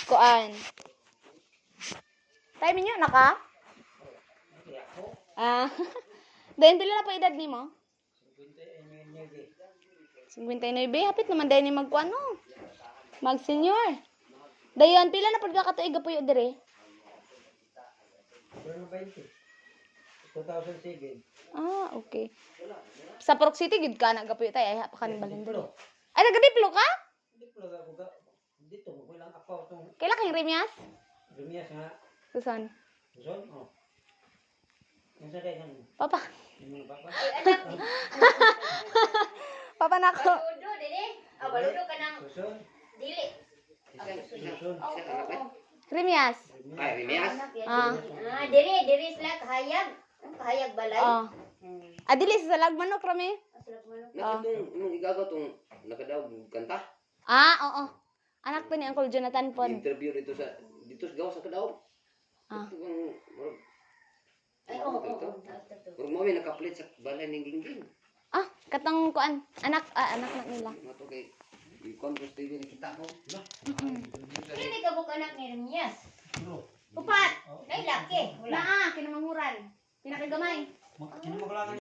Kuan. Time niyo naka? Ah. Dayon pila na pa edad nimo? 59. Hapit naman dayon ni magkuan no. Mag senior. Dayon pila na pud ka katuig puyo dire? 2007. Ah, okay. Sa Purok City gid ka na gapuyo tay ay pa kaning balindre. Ay nagadiplo ka? Diplo ka ko dito ko lang apaw tong Kaila kay Remias? Lumias nga. Susan. Suson? Oh. Unsa day kan? Papa. Imong papa. Papa nako. Baludo, dili. Ah, baludo ka ng Suson? dili. Suson. Remias. Ay, Remias? Ah. Diri sila kahayag. Ang kahayag balay. Oh. Adili sa lag manok rami. Asalak manok. Nakitong, imong igagaw tong nakadaog kanta. Ah, oo. Anak to ni Uncle Jonathan Pon. Interview dito sa gawas sa kadaog. Ah. Ito ang Ay, oo. Murag mo may nakapalit sa balay ning gingging. Ah, katong kuan. Anak na nila. Mato kay i-conference TV ni kita mo. Kini ka buk anak ni Remias. Upat. Nay laki. Wala. Naa, kinamanguran. Pinakagamay. Kini mo kailangan